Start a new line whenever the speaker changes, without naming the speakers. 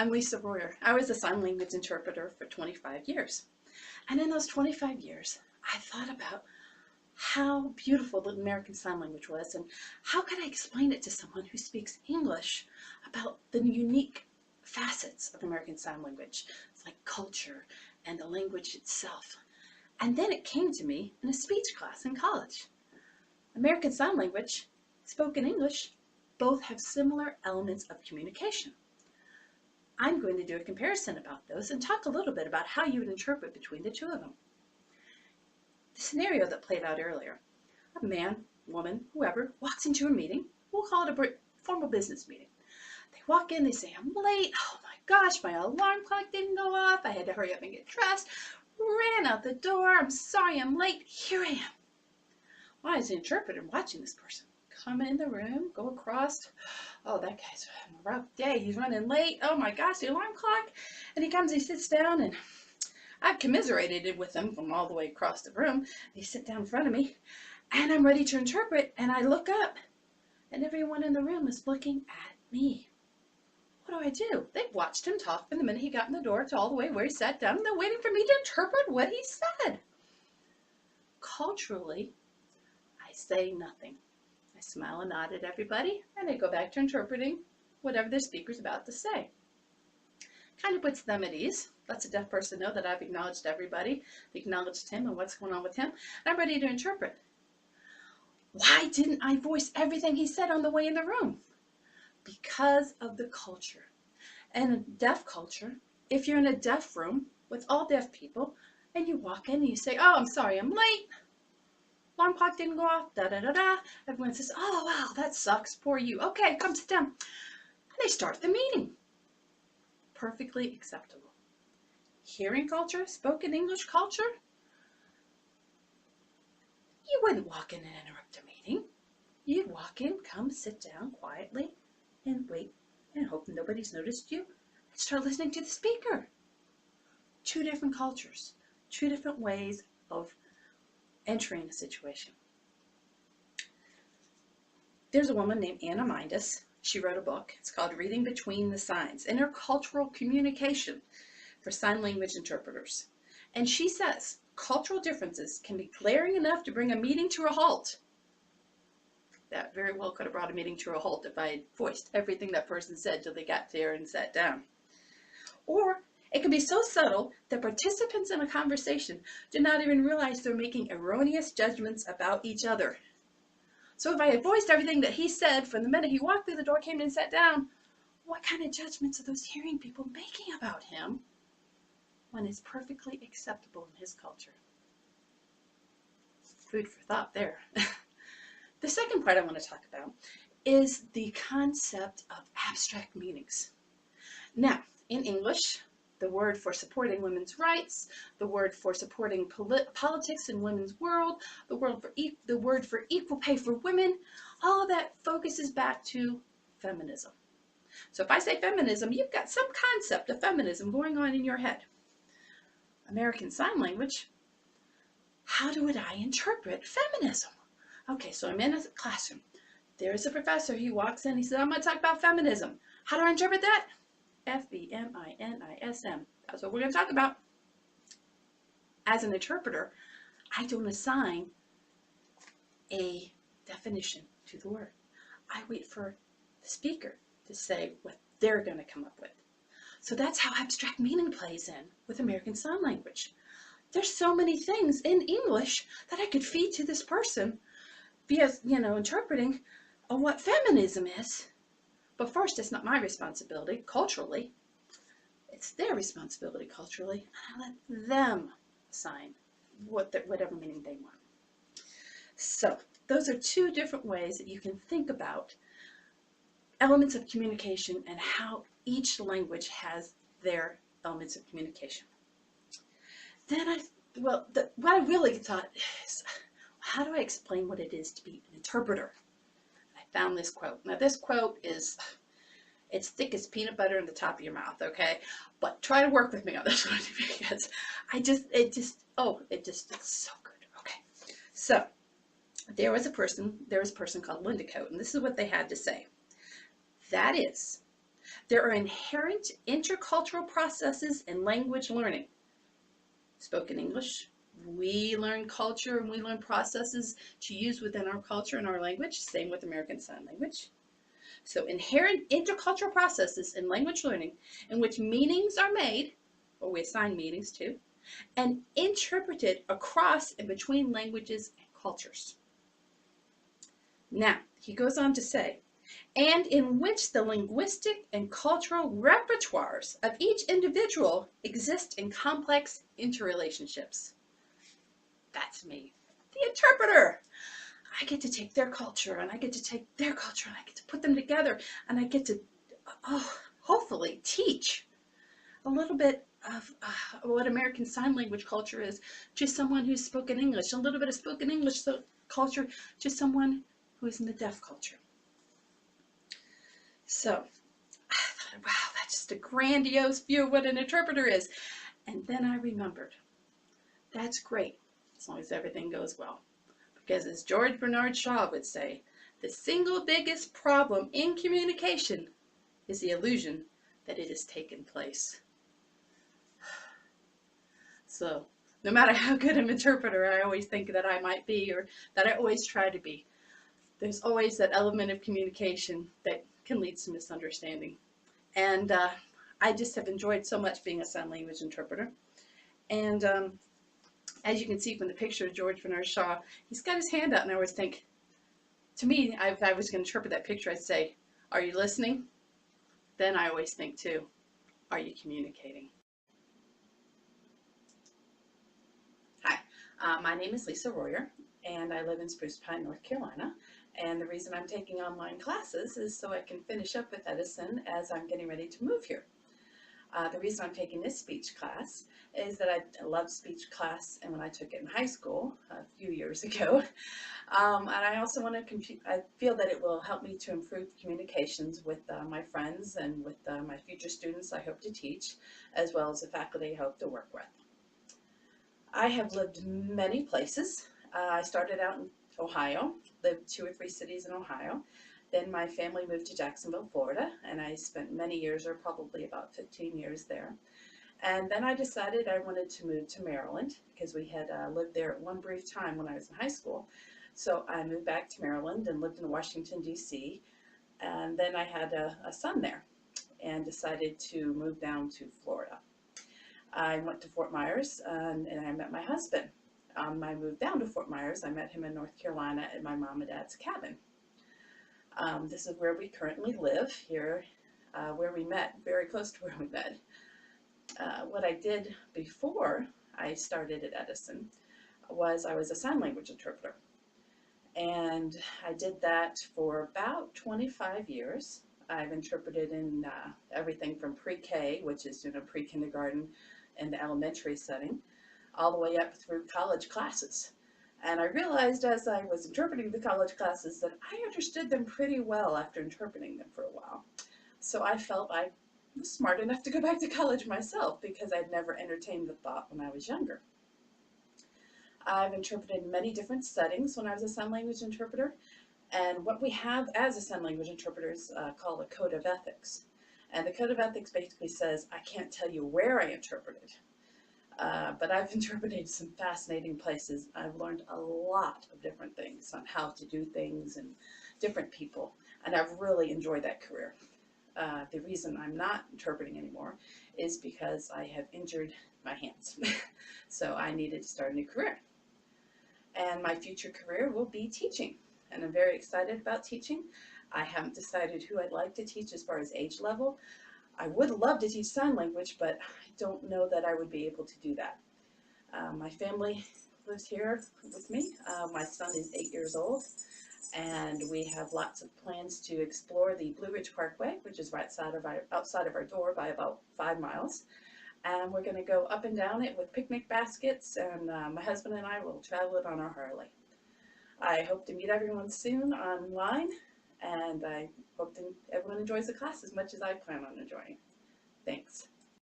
I'm Lisa Royer. I was a sign language interpreter for 25 years. And in those 25 years, I thought about how beautiful the American Sign Language was and how could I explain it to someone who speaks English about the unique facets of American Sign Language. It's like culture and the language itself. And then it came to me in a speech class in college. American Sign Language, spoken English, both have similar elements of communication. I'm going to do a comparison about those and talk a little bit about how you would interpret between the two of them. The scenario that played out earlier, a man, woman, whoever, walks into a meeting. We'll call it a formal business meeting. They walk in, they say, I'm late. Oh my gosh, my alarm clock didn't go off. I had to hurry up and get dressed. Ran out the door. I'm sorry I'm late. Here I am. Well, as an interpreter, watching this person come in the room, go across. Oh, that guy's having a rough day. He's running late. Oh my gosh, the alarm clock. And he comes, he sits down, and I've commiserated with him from all the way across the room. They sit down in front of me, and I'm ready to interpret, and I look up, and everyone in the room is looking at me. What do? They've watched him talk from the minute he got in the door to all the way where he sat down, and they're waiting for me to interpret what he said. Culturally, I say nothing. I smile and nod at everybody, and I go back to interpreting whatever the speaker's about to say. Kind of puts them at ease. Lets a deaf person know that I've acknowledged everybody, acknowledged him and what's going on with him, and I'm ready to interpret. Why didn't I voice everything he said on the way in the room? Because of the culture. And in deaf culture, if you're in a deaf room with all deaf people, and you walk in and you say, oh, I'm sorry, I'm late. Alarm clock didn't go off, da da da da. Everyone says, oh, wow, that sucks, poor you. Okay, come sit down. And they start the meeting. Perfectly acceptable. Hearing culture, spoken English culture, you wouldn't walk in and interrupt a meeting. You'd walk in, come sit down quietly, and wait, and hope nobody's noticed you, and start listening to the speaker. Two different cultures, two different ways of entering a situation. There's a woman named Anna Mindus. She wrote a book. It's called Reading Between the Signs, Intercultural Communication for Sign Language Interpreters. And she says cultural differences can be glaring enough to bring a meeting to a halt. That very well could have brought a meeting to a halt if I had voiced everything that person said till they got there and sat down. Or it can be so subtle that participants in a conversation do not even realize they're making erroneous judgments about each other. So if I had voiced everything that he said from the minute he walked through the door, came in and sat down, what kind of judgments are those hearing people making about him when it's perfectly acceptable in his culture? Food for thought there. The second part I want to talk about is the concept of abstract meanings. Now, in English, the word for supporting women's rights, the word for supporting politics in women's world, the word for equal pay for women, all of that focuses back to feminism. So if I say feminism, you've got some concept of feminism going on in your head. American Sign Language, how would I interpret feminism? Okay, so I'm in a classroom. There's a professor. He walks in. He says, I'm going to talk about feminism. How do I interpret that? Feminism. That's what we're going to talk about. As an interpreter, I don't assign a definition to the word. I wait for the speaker to say what they're going to come up with. So that's how abstract meaning plays in with American Sign Language. There's so many things in English that I could feed to this person via, interpreting on what feminism is. But first, it's not my responsibility culturally. It's their responsibility culturally. And I let them assign whatever meaning they want. So those are two different ways that you can think about elements of communication and how each language has their elements of communication. Then what I really thought is, how do I explain what it is to be an interpreter? I found this quote. Now this quote it's thick as peanut butter in the top of your mouth, okay? But try to work with me on this one because it's so good. Okay. So there was a person called Linda Coate, and this is what they had to say. That is, There are inherent intercultural processes in language learning. Spoken English, we learn culture and we learn processes to use within our culture and our language. Same with American Sign Language. So inherent intercultural processes in language learning in which meanings are made, or we assign meanings to, and interpreted across and between languages and cultures. Now, he goes on to say, and in which the linguistic and cultural repertoires of each individual exist in complex interrelationships. That's me, the interpreter. I get to take their culture and I get to take their culture and I get to put them together and I get to, hopefully, teach a little bit of what American Sign Language culture is to someone who's spoken English, a little bit of spoken English culture to someone who is in the deaf culture. So I thought, wow, that's just a grandiose view of what an interpreter is. And then I remembered, that's great, as long as everything goes well. Because as George Bernard Shaw would say, the single biggest problem in communication is the illusion that it has taken place. So no matter how good an interpreter I always think that I might be, or that I always try to be, there's always that element of communication that can lead to misunderstanding. And I just have enjoyed so much being a sign language interpreter. And as you can see from the picture of George Bernard Shaw, he's got his hand out, and I always think, to me, if I was going to interpret that picture, I'd say, are you listening? Then I always think too, are you communicating? Hi, my name is Lisa Royer, and I live in Spruce Pine, North Carolina. And the reason I'm taking online classes is so I can finish up with Edison as I'm getting ready to move here. The reason I'm taking this speech class is that I loved speech class, and when I took it in high school a few years ago, and I also want to I feel that it will help me to improve communications with my friends and with my future students I hope to teach, as well as the faculty I hope to work with. I have lived many places. I started out in Ohio, lived 2 or 3 cities in Ohio. Then my family moved to Jacksonville, Florida, and I spent many years, or probably about 15 years there. And then I decided I wanted to move to Maryland because we had lived there at one brief time when I was in high school. So I moved back to Maryland and lived in Washington, D.C. And then I had a son there and decided to move down to Florida. I went to Fort Myers and I met my husband. I moved down to Fort Myers. I met him in North Carolina at my mom and dad's cabin. This is where we currently live, here where we met, very close to where we met. What I did before I started at Edison was I was a sign language interpreter. And I did that for about 25 years. I've interpreted in everything from pre-K, which is pre-kindergarten and the elementary setting, all the way up through college classes. And I realized as I was interpreting the college classes that I understood them pretty well after interpreting them for a while. So I felt I was smart enough to go back to college myself because I'd never entertained the thought when I was younger. I've interpreted in many different settings when I was a sign language interpreter. And what we have as a sign language interpreter is called a code of ethics. And the code of ethics basically says, I can't tell you where I interpreted. But I've interpreted some fascinating places. I've learned a lot of different things on how to do things and different people, and I've really enjoyed that career. The reason I'm not interpreting anymore is because I have injured my hands. So I needed to start a new career. And my future career will be teaching, and I'm very excited about teaching. I haven't decided who I'd like to teach as far as age level. I would love to teach sign language, but I don't know that I would be able to do that. My family lives here with me. My son is 8 years old, and we have lots of plans to explore the Blue Ridge Parkway, which is right outside of our door by about 5 miles. And we're going to go up and down it with picnic baskets, and my husband and I will travel it on our Harley. I hope to meet everyone soon online, and I hope that everyone enjoys the class as much as I plan on enjoying. Thanks.